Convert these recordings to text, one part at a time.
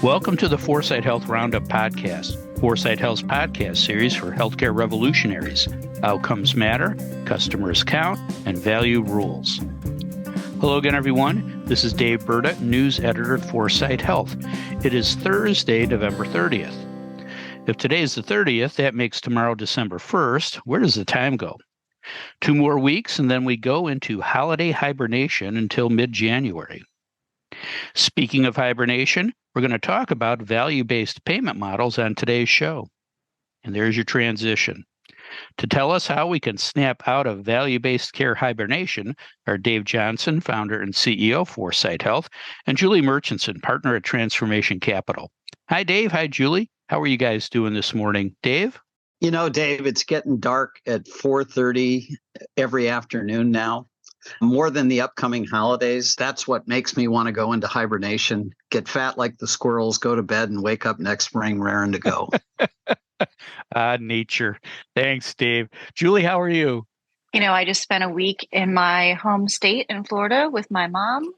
Welcome to the Foresight Health Roundup podcast, Foresight Health's podcast series for healthcare revolutionaries. Outcomes matter, customers count, and value rules. Hello again, everyone. This is David Burda, news editor at Foresight Health. It is Thursday, November 30th. If today is the 30th, that makes tomorrow December 1st. Where does the time go? 2 more weeks, and then we go into holiday hibernation until mid-January. Speaking of hibernation, we're going to talk about value-based payment models on today's show. And there's your transition. To tell us how we can snap out of value-based care hibernation are Dave Johnson, founder and CEO of Foresight Health, and Julie Murchinson, partner at Transformation Capital. Hi, Dave. Hi, Julie. How are you guys doing this morning? Dave? You know, Dave, it's getting dark at 4:30 every afternoon now. More than the upcoming holidays, that's what makes me want to go into hibernation, get fat like the squirrels, go to bed, and wake up next spring raring to go. Nature. Thanks, Dave. Julie, how are you? You know, I just spent a week in my home state in Florida with my mom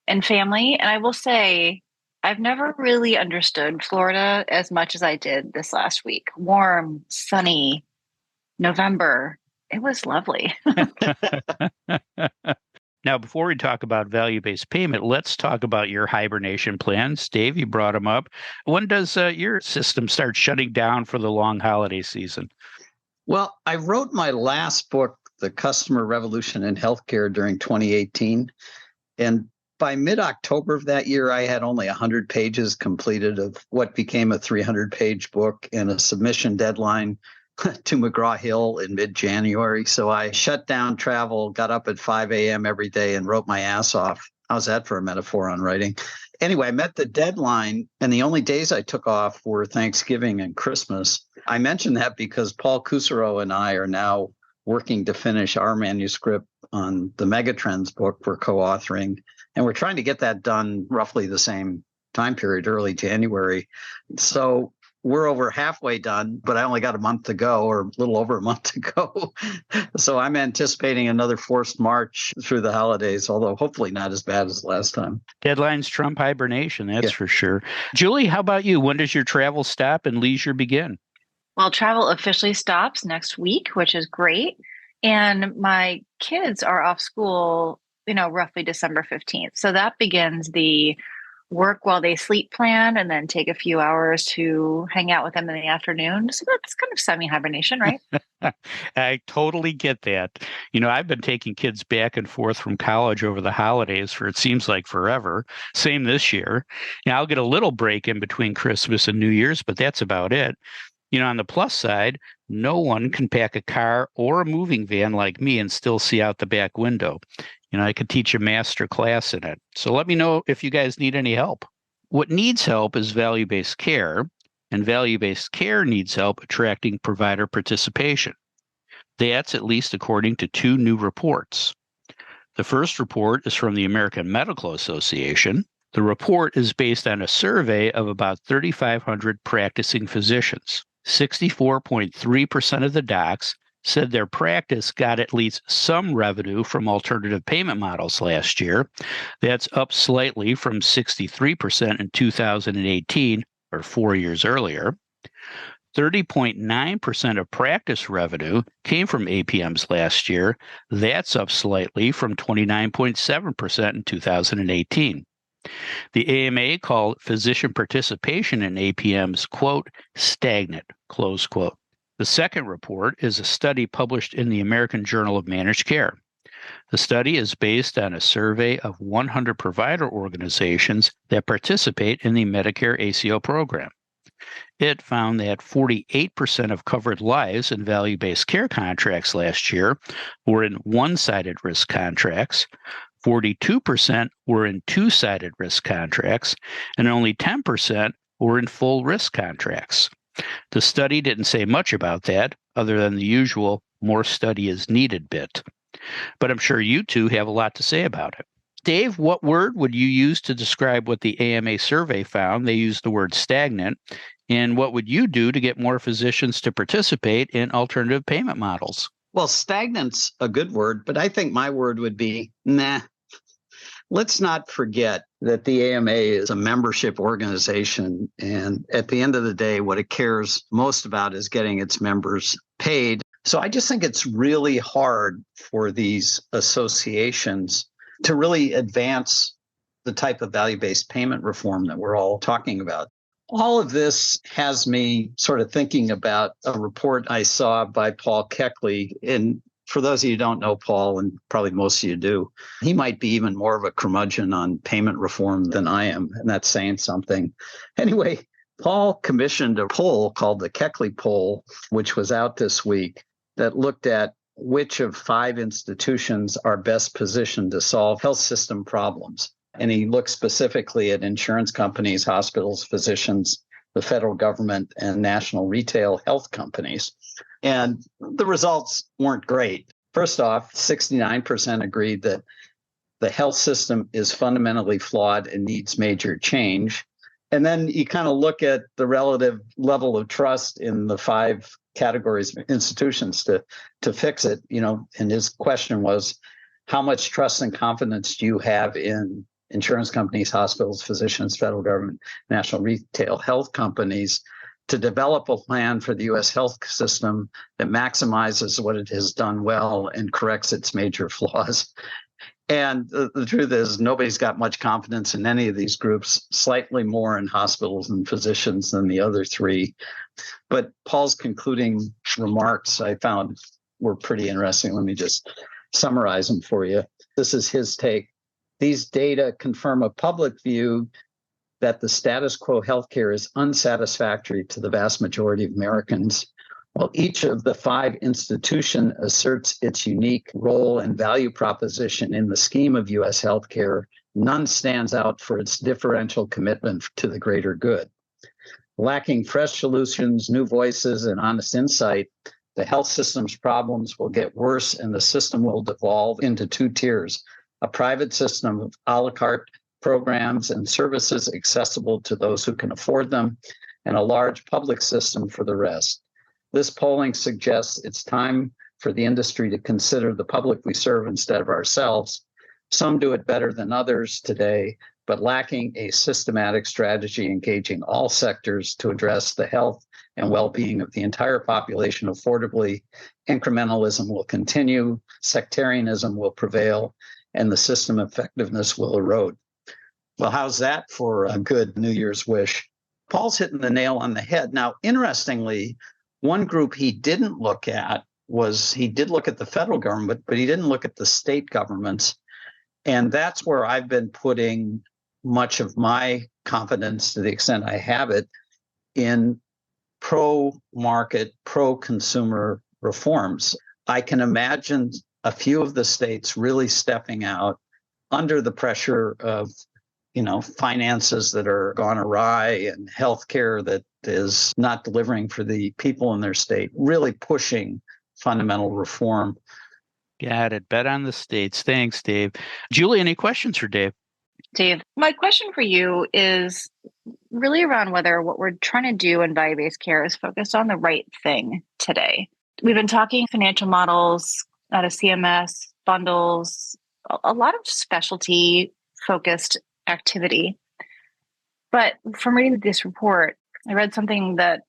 and family. And I will say, I've never really understood Florida as much as I did this last week. Warm, sunny, November. It was lovely. Now, before we talk about value-based payment, let's talk about your hibernation plans. Dave, you brought them up. When does your system start shutting down for the long holiday season? Well, I wrote my last book, The Customer Revolution in Healthcare, during 2018. And by mid-October of that year, I had only 100 pages completed of what became a 300-page book and a submission deadline to McGraw-Hill in mid-January. So I shut down travel, got up at 5 a.m. every day and wrote my ass off. How's that for a metaphor on writing? Anyway, I met the deadline, and the only days I took off were Thanksgiving and Christmas. I mention that because Paul Kusserow and I are now working to finish our manuscript on the Megatrends book we're co-authoring, and we're trying to get that done roughly the same time period, early January. So we're over halfway done, but I only got a month to go, or a little over a month to go. So I'm anticipating another forced march through the holidays, although hopefully not as bad as last time. Deadlines trump hibernation, that's for sure. Julie, how about you? When does your travel stop and leisure begin? Well, travel officially stops next week, which is great. And my kids are off school, roughly December 15th. So that begins the work while they sleep plan, and then take a few hours to hang out with them in the afternoon. So that's kind of semi-hibernation, right? I totally get that. I've been taking kids back and forth from college over the holidays for, it seems like, forever. Same this year. I'll get a little break in between Christmas and New Year's, but that's about it. On the plus side, no one can pack a car or a moving van like me and still see out the back window. I could teach a master class in it. So let me know if you guys need any help. What needs help is value-based care, and value-based care needs help attracting provider participation. That's at least according to 2 new reports. The first report is from the American Medical Association. The report is based on a survey of about 3,500 practicing physicians. 64.3% of the docs said their practice got at least some revenue from alternative payment models last year. That's up slightly from 63% in 2018, or 4 years earlier. 30.9% of practice revenue came from APMs last year. That's up slightly from 29.7% in 2018. The AMA called physician participation in APMs, quote, stagnant, close quote. The second report is a study published in the American Journal of Managed Care. The study is based on a survey of 100 provider organizations that participate in the Medicare ACO program. It found that 48% of covered lives in value-based care contracts last year were in one-sided risk contracts, 42% were in two-sided risk contracts, and only 10% were in full risk contracts. The study didn't say much about that, other than the usual more study is needed bit. But I'm sure you two have a lot to say about it. Dave, what word would you use to describe what the AMA survey found? They used the word stagnant. And what would you do to get more physicians to participate in alternative payment models? Well, stagnant's a good word, but I think my word would be, nah. Let's not forget that the AMA is a membership organization. And at the end of the day, what it cares most about is getting its members paid. So I just think it's really hard for these associations to really advance the type of value-based payment reform that we're all talking about. All of this has me sort of thinking about a report I saw by Paul Keckley. And for those of you who don't know Paul, and probably most of you do, he might be even more of a curmudgeon on payment reform than I am, and that's saying something. Anyway, Paul commissioned a poll called the Keckley poll, which was out this week, that looked at which of 5 institutions are best positioned to solve health system problems. And he looked specifically at insurance companies, hospitals, physicians, the federal government, and national retail health companies. And the results weren't great. First off, 69% agreed that the health system is fundamentally flawed and needs major change. And then you kind of look at the relative level of trust in the 5 categories of institutions to fix it, and his question was, how much trust and confidence do you have in insurance companies, hospitals, physicians, federal government, national retail health companies to develop a plan for the U.S. health system that maximizes what it has done well and corrects its major flaws? And the truth is, nobody's got much confidence in any of these groups, slightly more in hospitals and physicians than the other 3. But Paul's concluding remarks I found were pretty interesting. Let me just summarize them for you. This is his take. These data confirm a public view that the status quo healthcare is unsatisfactory to the vast majority of Americans. While each of the 5 institutions asserts its unique role and value proposition in the scheme of U.S. healthcare, none stands out for its differential commitment to the greater good. Lacking fresh solutions, new voices, and honest insight, the health system's problems will get worse and the system will devolve into 2 tiers. A private system of a la carte programs and services accessible to those who can afford them, and a large public system for the rest. This polling suggests it's time for the industry to consider the public we serve instead of ourselves. Some do it better than others today, but lacking a systematic strategy engaging all sectors to address the health and well-being of the entire population affordably, incrementalism will continue, sectarianism will prevail, and the system effectiveness will erode. Well, how's that for a good New Year's wish? Paul's hitting the nail on the head. Now, interestingly, one group he didn't look at he did look at the federal government, but he didn't look at the state governments. And that's where I've been putting much of my confidence, to the extent I have it, in pro-market, pro-consumer reforms. I can imagine a few of the states really stepping out under the pressure of, finances that are gone awry and healthcare that is not delivering for the people in their state, really pushing fundamental reform. Got it. Bet on the states. Thanks, Dave. Julie, any questions for Dave? Dave, my question for you is really around whether what we're trying to do in value-based care is focused on the right thing today. We've been talking financial models out of CMS, bundles, a lot of specialty-focused activity. But from reading this report, I read something that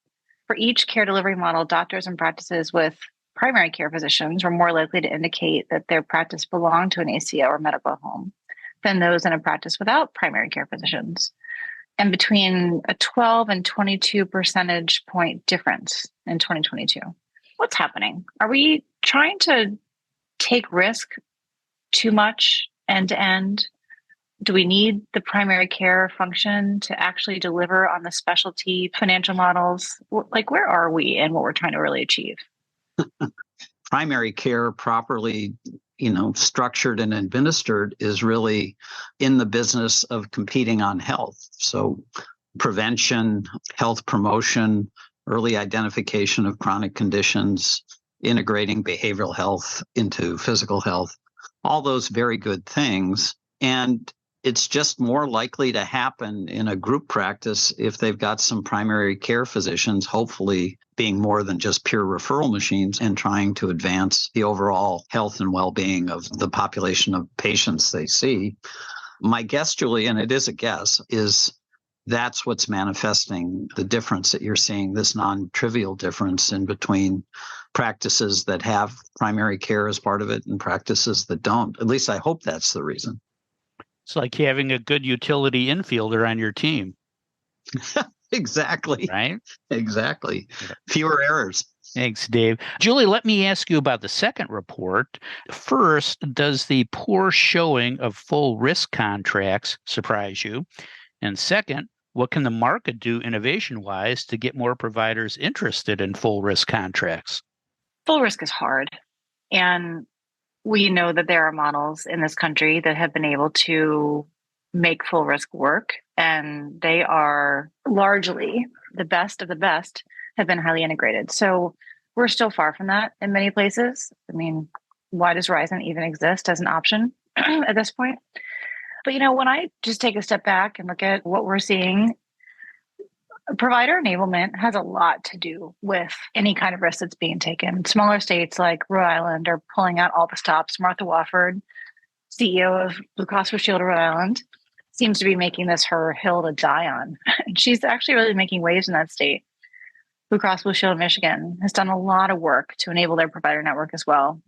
for each care delivery model, doctors and practices with primary care physicians were more likely to indicate that their practice belonged to an ACO or medical home than those in a practice without primary care physicians, and between a 12 and 22 percentage point difference in 2022. What's happening? Are we trying to take risk too much end to end? Do we need the primary care function to actually deliver on the specialty financial models? Where are we in what we're trying to really achieve? Primary care properly, structured and administered is really in the business of competing on health. So prevention, health promotion, early identification of chronic conditions, integrating behavioral health into physical health, all those very good things. And it's just more likely to happen in a group practice if they've got some primary care physicians, hopefully being more than just pure referral machines and trying to advance the overall health and well-being of the population of patients they see. My guess, Julie, and it is a guess, is that's what's manifesting the difference that you're seeing, this non-trivial difference in between practices that have primary care as part of it and practices that don't. At least I hope that's the reason. It's like having a good utility infielder on your team. Exactly. Right? Exactly. Yeah. Fewer errors. Thanks, Dave. Julie, let me ask you about the second report. First, does the poor showing of full risk contracts surprise you? And second, what can the market do innovation-wise to get more providers interested in full risk contracts? Full risk is hard. And we know that there are models in this country that have been able to make full risk work. And they are largely the best of the best have been highly integrated. So we're still far from that in many places. I mean, why does Horizon even exist as an option at this point? But, when I just take a step back and look at what we're seeing, provider enablement has a lot to do with any kind of risk that's being taken. Smaller states like Rhode Island are pulling out all the stops. Martha Wofford, CEO of Blue Cross Blue Shield of Rhode Island, seems to be making this her hill to die on. And she's actually really making waves in that state. Blue Cross Blue Shield of Michigan has done a lot of work to enable their provider network as well.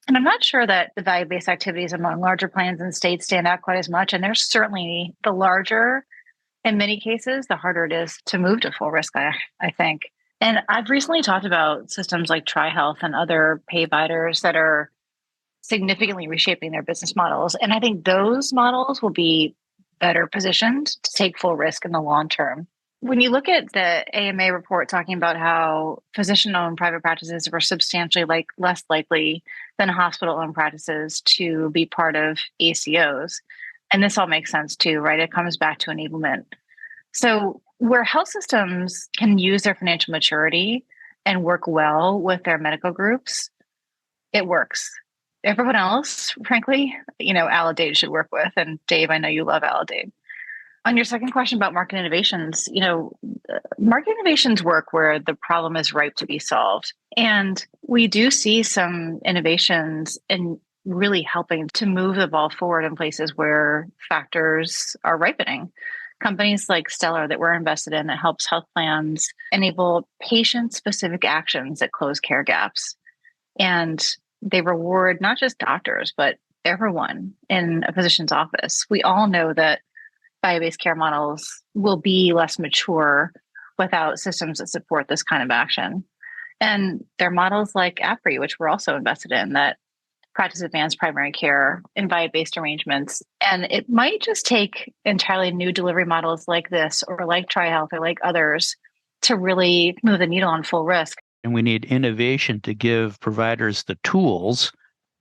And I'm not sure that the value-based activities among larger plans and states stand out quite as much. And there's certainly the larger, in many cases, the harder it is to move to full risk, I think. And I've recently talked about systems like TriHealth and other payviders that are significantly reshaping their business models. And I think those models will be better positioned to take full risk in the long term. When you look at the AMA report talking about how physician-owned private practices were substantially less likely than hospital-owned practices to be part of ACOs, and this all makes sense too, right? It comes back to enablement. So where health systems can use their financial maturity and work well with their medical groups, it works. Everyone else, frankly, Aledade should work with. And Dave, I know you love Aledade. On your second question about market innovations, market innovations work where the problem is ripe to be solved. And we do see some innovations in really helping to move the ball forward in places where factors are ripening. Companies like Stellar that we're invested in that helps health plans enable patient-specific actions that close care gaps. And they reward not just doctors, but everyone in a physician's office. We all know that value-based care models will be less mature without systems that support this kind of action. And there are models like APRI, which we're also invested in, that practice advanced primary care in value-based arrangements. And it might just take entirely new delivery models like this, or like TriHealth, or like others, to really move the needle on full risk. And we need innovation to give providers the tools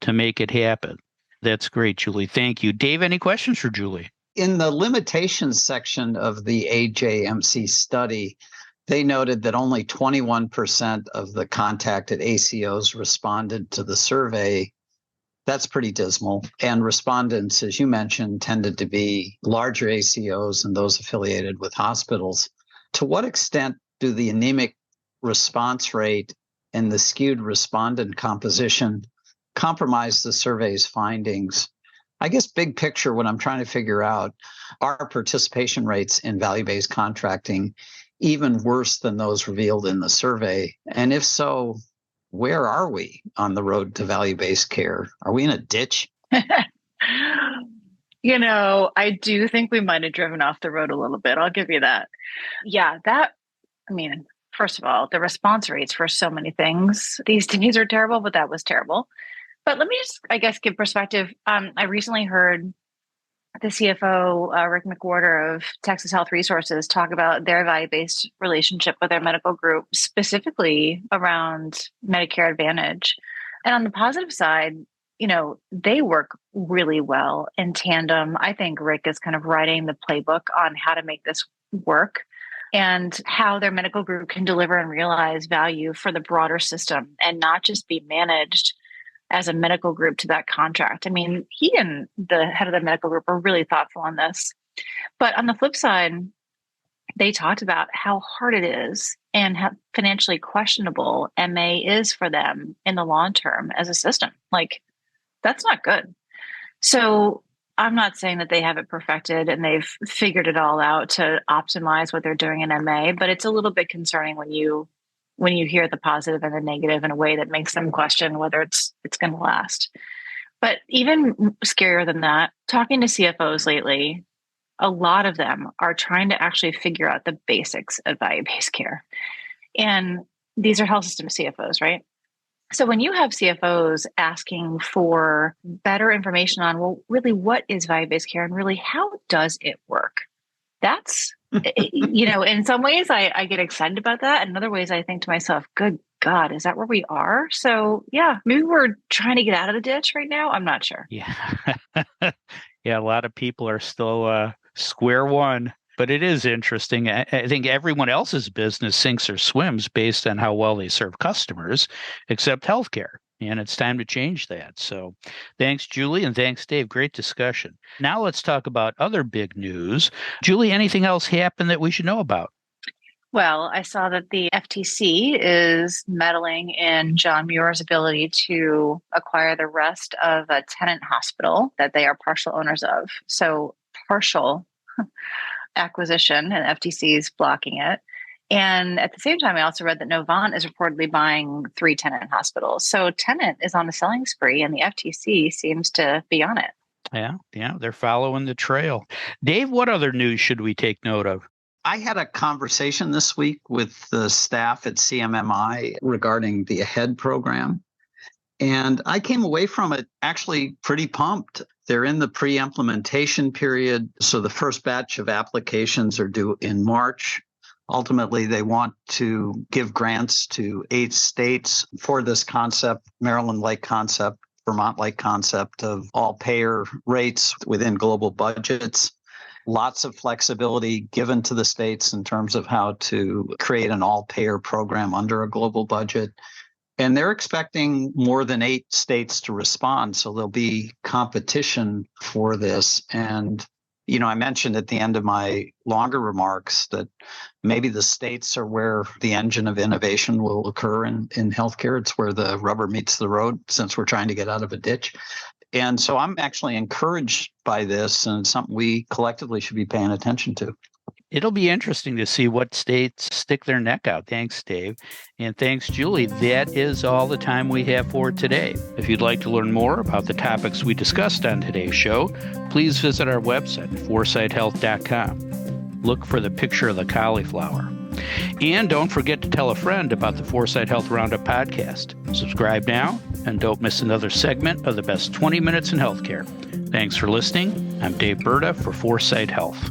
to make it happen. That's great, Julie. Thank you. Dave, any questions for Julie? In the limitations section of the AJMC study, they noted that only 21% of the contacted ACOs responded to the survey. That's pretty dismal. And respondents, as you mentioned, tended to be larger ACOs and those affiliated with hospitals. To what extent do the anemic response rate and the skewed respondent composition compromise the survey's findings? I guess big picture, what I'm trying to figure out, are participation rates in value-based contracting even worse than those revealed in the survey? And if so, where are we on the road to value-based care? Are we in a ditch? I do think we might have driven off the road a little bit. I'll give you that. Yeah, first of all, the response rates for so many things these days are terrible, but that was terrible. But let me just, give perspective. I recently heard the CFO, Rick McWhorter of Texas Health Resources, talk about their value-based relationship with their medical group, specifically around Medicare Advantage. And on the positive side, they work really well in tandem. I think Rick is kind of writing the playbook on how to make this work and how their medical group can deliver and realize value for the broader system and not just be managed as a medical group to that contract. I mean, he and the head of the medical group are really thoughtful on this. But on the flip side, they talked about how hard it is and how financially questionable MA is for them in the long term as a system. That's not good. So I'm not saying that they have it perfected and they've figured it all out to optimize what they're doing in MA, but it's a little bit concerning when you hear the positive and the negative in a way that makes them question whether it's going to last. But even scarier than that, talking to CFOs lately, a lot of them are trying to actually figure out the basics of value-based care. And these are health system CFOs, right? So when you have CFOs asking for better information on, well, really, what is value-based care and really, how does it work? That's, in some ways I get excited about that. And in other ways I think to myself, good God, is that where we are? So yeah, maybe we're trying to get out of the ditch right now. I'm not sure. Yeah. Yeah, a lot of people are still square one. But it is interesting. I think everyone else's business sinks or swims based on how well they serve customers, except healthcare. And it's time to change that. So thanks, Julie, and thanks, Dave. Great discussion. Now let's talk about other big news. Julie, anything else happen that we should know about? Well, I saw that the FTC is meddling in John Muir's ability to acquire the rest of a tenant hospital that they are partial owners of. So partial acquisition, and FTC is blocking it. And at the same time, I also read that Novant is reportedly buying 3 tenant hospitals. So tenant is on a selling spree, and the FTC seems to be on it. Yeah, they're following the trail. Dave, what other news should we take note of? I had a conversation this week with the staff at CMMI regarding the AHEAD program. And I came away from it actually pretty pumped. They're in the pre-implementation period. So the first batch of applications are due in March. Ultimately, they want to give grants to 8 states for this concept, Maryland-like concept, Vermont-like concept of all payer rates within global budgets. Lots of flexibility given to the states in terms of how to create an all-payer program under a global budget. And they're expecting more than 8 states to respond. So there'll be competition for this. And, I mentioned at the end of my longer remarks that maybe the states are where the engine of innovation will occur in healthcare. It's where the rubber meets the road since we're trying to get out of a ditch. And so I'm actually encouraged by this, and it's something we collectively should be paying attention to. It'll be interesting to see what states stick their neck out. Thanks, Dave. And thanks, Julie. That is all the time we have for today. If you'd like to learn more about the topics we discussed on today's show, please visit our website, foresightshealth.com. Look for the picture of the cauliflower. And don't forget to tell a friend about the Foresight Health Roundup podcast. Subscribe now and don't miss another segment of the best 20 minutes in healthcare. Thanks for listening. I'm Dave Burda for Foresight Health.